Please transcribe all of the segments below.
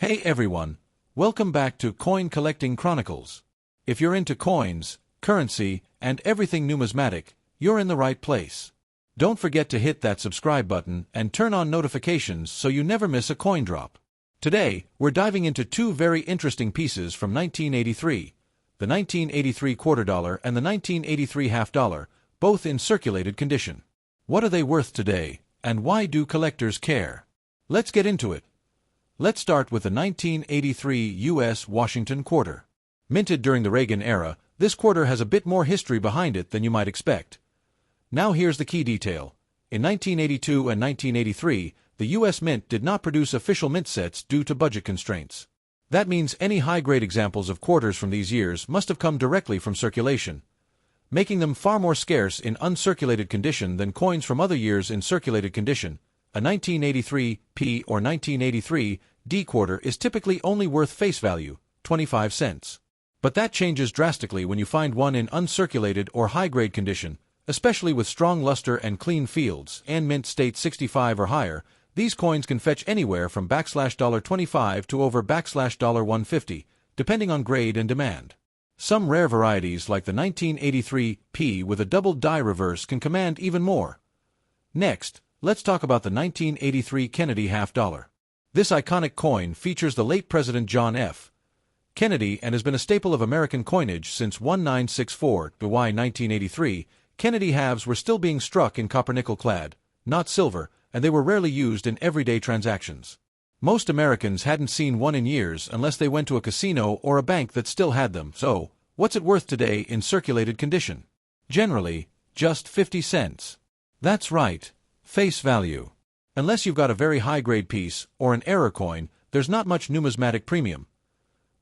Hey everyone, welcome back to Coin Collecting Chronicles. If you're into coins, currency, and everything numismatic, you're in the right place. Don't forget to hit that subscribe button and turn on notifications so you never miss a coin drop. Today, we're diving into two very interesting pieces from 1983, the 1983 quarter dollar and the 1983 half dollar, both in circulated condition. What are they worth today, and why do collectors care? Let's get into it. Let's start with the 1983 U.S. Washington quarter. Minted during the Reagan era, this quarter has a bit more history behind it than you might expect. Now here's the key detail. In 1982 and 1983, the U.S. Mint did not produce official mint sets due to budget constraints. That means any high-grade examples of quarters from these years must have come directly from circulation, making them far more scarce in uncirculated condition than coins from other years in circulated condition. A 1983 P or 1983 D quarter is typically only worth face value, 25 cents. But that changes drastically when you find one in uncirculated or high-grade condition, especially with strong luster and clean fields, and mint state 65 or higher. These coins can fetch anywhere from $25 to over $150, depending on grade and demand. Some rare varieties like the 1983 P with a double die reverse can command even more. Next, let's talk about the 1983 Kennedy half dollar. This iconic coin features the late President John F. Kennedy and has been a staple of American coinage since 1964. By 1983, Kennedy halves were still being struck in copper-nickel clad, not silver, and they were rarely used in everyday transactions. Most Americans hadn't seen one in years unless they went to a casino or a bank that still had them. So, what's it worth today in circulated condition? Generally, just 50 cents. That's right, face value. Unless you've got a very high-grade piece or an error coin, there's not much numismatic premium.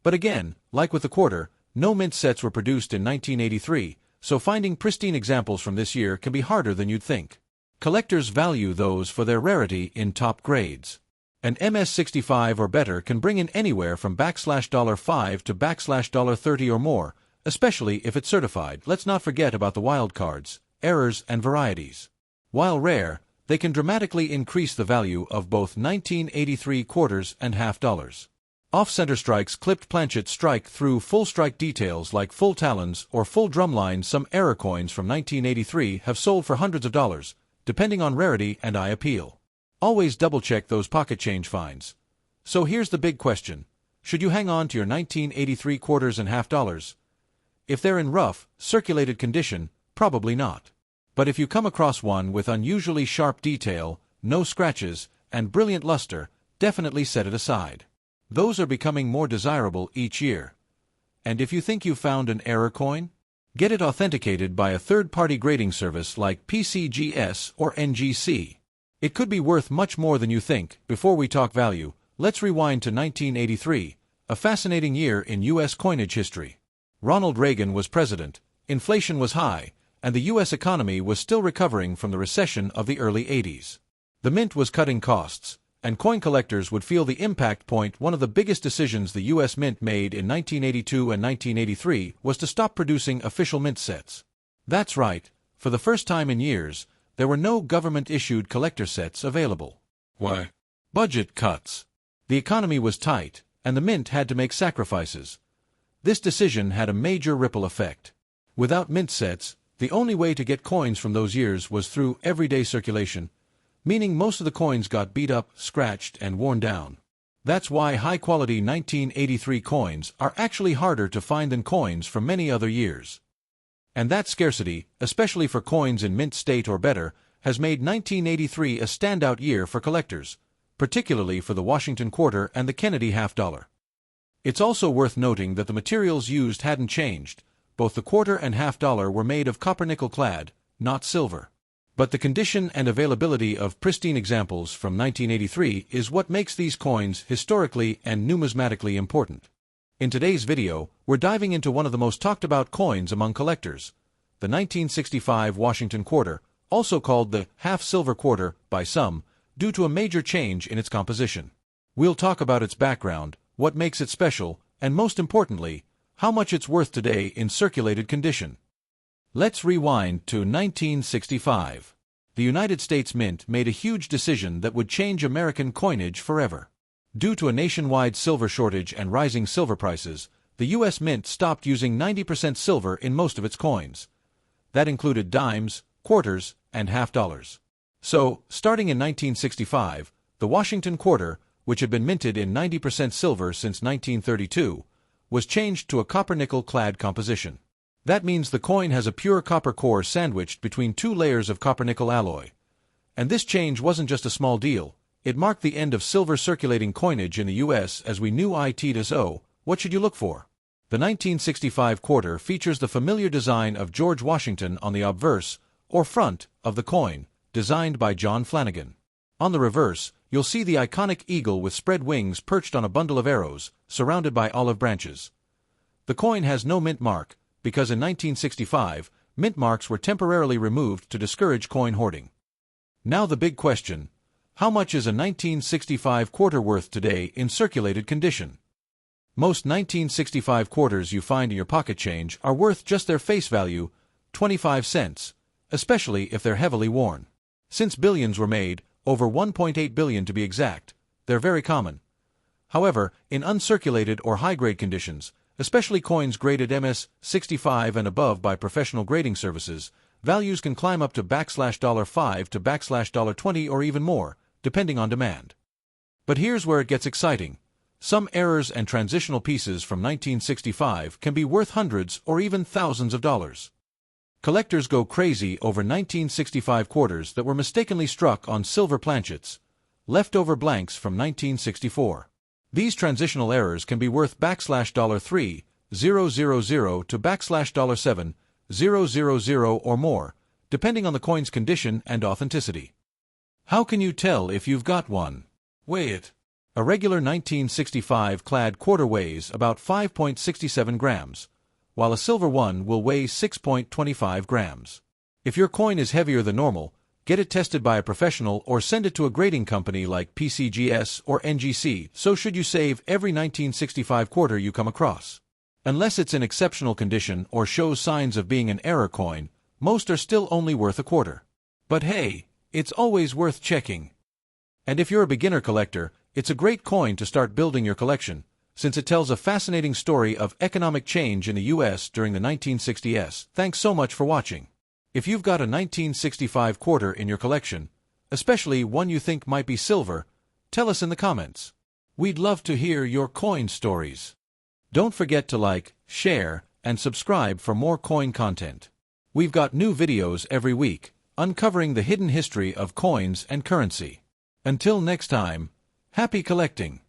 But again, like with the quarter, no mint sets were produced in 1983, so finding pristine examples from this year can be harder than you'd think. Collectors value those for their rarity in top grades. An MS-65 or better can bring in anywhere from $5 to $30 or more, especially if it's certified. Let's not forget about the wildcards, errors, and varieties. While rare, they can dramatically increase the value of both 1983 quarters and half dollars. Off-center strikes, clipped planchet strike through full strike details like full talons or full drumlines. Some error coins from 1983 have sold for hundreds of dollars, depending on rarity and eye appeal. Always double-check those pocket change finds. So here's the big question. Should you hang on to your 1983 quarters and half dollars? If they're in rough, circulated condition, probably not. But if you come across one with unusually sharp detail, no scratches, and brilliant luster, definitely set it aside. Those are becoming more desirable each year. And if you think you've found an error coin, get it authenticated by a third-party grading service like PCGS or NGC. It could be worth much more than you think. Before we talk value, let's rewind to 1983, a fascinating year in U.S. coinage history. Ronald Reagan was president, inflation was high, and the U.S. economy was still recovering from the recession of the early 80s. The mint was cutting costs, and coin collectors would feel the impact point. One of the biggest decisions the U.S. Mint made in 1982 and 1983 was to stop producing official mint sets. That's right, for the first time in years, there were no government-issued collector sets available. Why? Budget cuts. The economy was tight, and the mint had to make sacrifices. This decision had a major ripple effect. Without mint sets, the only way to get coins from those years was through everyday circulation, meaning most of the coins got beat up, scratched, and worn down. That's why high-quality 1983 coins are actually harder to find than coins from many other years. And that scarcity, especially for coins in mint state or better, has made 1983 a standout year for collectors, particularly for the Washington quarter and the Kennedy half dollar. It's also worth noting that the materials used hadn't changed. Both the quarter and half dollar were made of copper-nickel clad, not silver. But the condition and availability of pristine examples from 1983 is what makes these coins historically and numismatically important. In today's video, we're diving into one of the most talked-about coins among collectors, the 1965 Washington quarter, also called the half-silver quarter by some, due to a major change in its composition. We'll talk about its background, what makes it special, and most importantly, how much it's worth today in circulated condition. Let's rewind to 1965. The United States Mint made a huge decision that would change American coinage forever. Due to a nationwide silver shortage and rising silver prices, the U.S. Mint stopped using 90% silver in most of its coins. That included dimes, quarters, and half dollars. So, starting in 1965, the Washington quarter, which had been minted in 90% silver since 1932, was changed to a copper-nickel-clad composition. That means the coin has a pure copper core sandwiched between two layers of copper-nickel alloy. And this change wasn't just a small deal, it marked the end of silver circulating coinage in the U.S. as we knew it. So, what should you look for? The 1965 quarter features the familiar design of George Washington on the obverse, or front, of the coin, designed by John Flanagan. On the reverse, you'll see the iconic eagle with spread wings perched on a bundle of arrows, surrounded by olive branches. The coin has no mint mark, because in 1965, mint marks were temporarily removed to discourage coin hoarding. Now the big question: how much is a 1965 quarter worth today in circulated condition? Most 1965 quarters you find in your pocket change are worth just their face value, 25 cents, especially if they're heavily worn. Since billions were made, over 1.8 billion to be exact, they're very common. However, in uncirculated or high-grade conditions, especially coins graded MS-65 and above by professional grading services, values can climb up to $5 to $20 or even more, depending on demand. But here's where it gets exciting. Some errors and transitional pieces from 1965 can be worth hundreds or even thousands of dollars. Collectors go crazy over 1965 quarters that were mistakenly struck on silver planchets, leftover blanks from 1964. These transitional errors can be worth $3,000 to $7,000 or more, depending on the coin's condition and authenticity. How can you tell if you've got one? Weigh it. A regular 1965 clad quarter weighs about 5.67 grams, while a silver one will weigh 6.25 grams. If your coin is heavier than normal, get it tested by a professional or send it to a grading company like PCGS or NGC. So should you save every 1965 quarter you come across? Unless it's in exceptional condition or shows signs of being an error coin, most are still only worth a quarter. But hey, it's always worth checking. And if you're a beginner collector, it's a great coin to start building your collection, since it tells a fascinating story of economic change in the U.S. during the 1960s. Thanks so much for watching. If you've got a 1965 quarter in your collection, especially one you think might be silver, tell us in the comments. We'd love to hear your coin stories. Don't forget to like, share, and subscribe for more coin content. We've got new videos every week, uncovering the hidden history of coins and currency. Until next time, happy collecting!